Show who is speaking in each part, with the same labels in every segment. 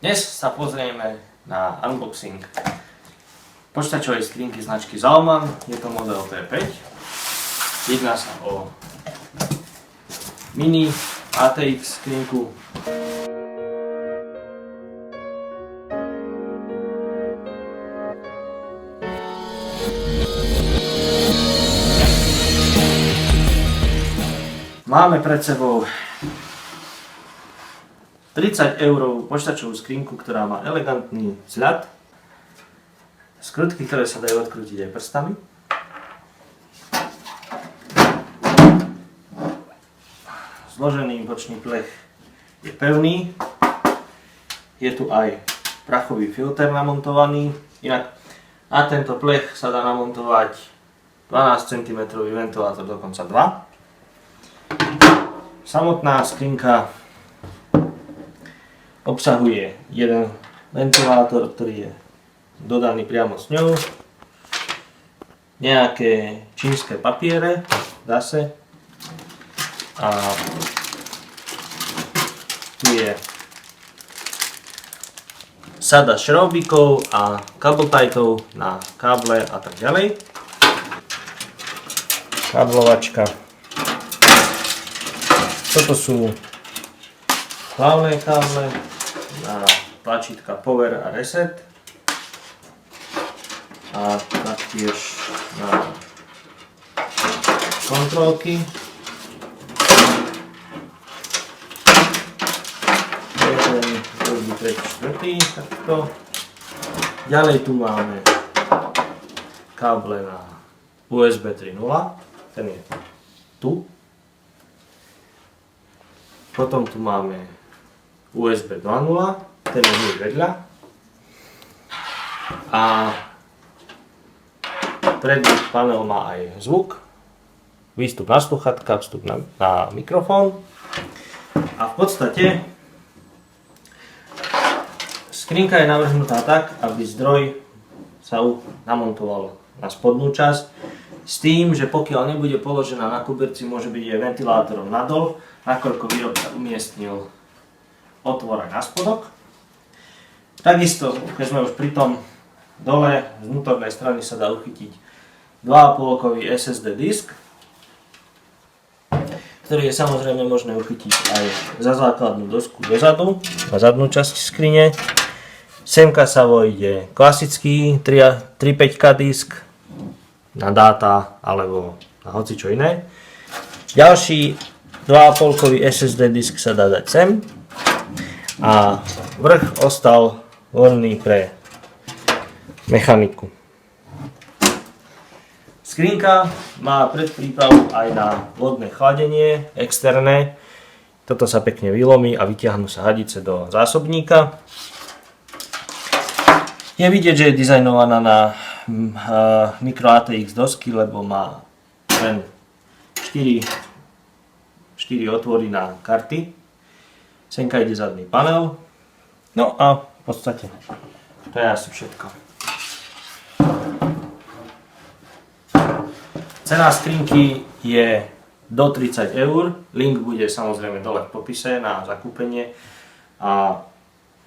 Speaker 1: Dnes sa pozrieme na unboxing počítačovej skrinky značky Zalman. Je to model T5. Jedná sa o mini ATX skrinku. Máme pred sebou 30 € počítačovú skrinku, ktorá má elegantný vzhľad. Skrutky, ktoré sa dajú odkrútiť aj prstami. Zložený bočný plech je pevný. Je tu aj prachový filter namontovaný. Inak na tento plech sa dá namontovať 12 cm ventilátor, dokonca 2. Samotná skrinka obsahuje jeden ventilátor, ktorý je dodaný priamo s ňou, nejaké čínske papiere zase a tu je sada šroubíkov a kabeltajtov na káble a tak ďalej, káblovačka. Toto sú hlavné káble na tlačítka Power a Reset a taktiež na kontrolky. Jeden, druhý, tretí, štvrtý, takto. Ďalej tu máme káble na USB 3.0, ten je tu. Potom tu máme USB 2.0, ten je hneď vedľa. A predný panel má aj zvuk, výstup na sluchatka, vstup na mikrofón. A v podstate skrinka je navrhnutá tak, aby zdroj sa namontoval na spodnú časť, s tým, že pokiaľ nebude položená na koberci, môže byť aj ventilátorom nadol, nakoľko výrobca umiestnil otvor aj na spodok. Takisto, keď sme už pri tom, dole z vnútornej strany sa dá uchytiť 2,5-kový SSD disk, ktorý je samozrejme možné uchytiť aj za základnú dosku dozadu, na zadnú časť skrine. Semka sa vojde klasický 3.5K disk na dáta alebo na hocičo iné. Ďalší 2,5-kový SSD disk sa dá dať sem a vrch ostal voľný pre mechaniku. Skrinka má predprípravu aj na vodné chladenie externé. Toto sa pekne vylomí a vytiahnu sa hadice do zásobníka. Je vidieť, že je dizajnovaná na micro ATX dosky, lebo má len 4 otvory na karty. Senka ide zadný panel. No a v podstate to je asi všetko. Cena skrinky je do 30 €. Link bude samozrejme dole v popise na zakúpenie a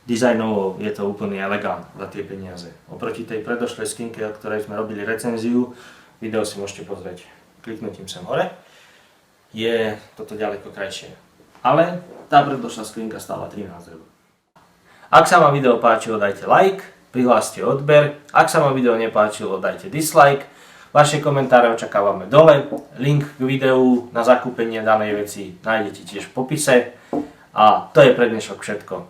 Speaker 1: dizajnovo je to úplný elegant za tie peniaze. Oproti tej predošlej skrinke, o ktorej sme robili recenziu, video si môžete pozrieť kliknutím sem hore, je toto ďaleko krajšie. Ale tá predošlá skrinka stála 13 €. Ak sa vám video páčilo, dajte like, prihláste odber. Ak sa vám video nepáčilo, dajte dislike. Vaše komentáre očakávame dole. Link k videu na zakúpenie danej veci nájdete tiež v popise. A to je pre dnešok všetko.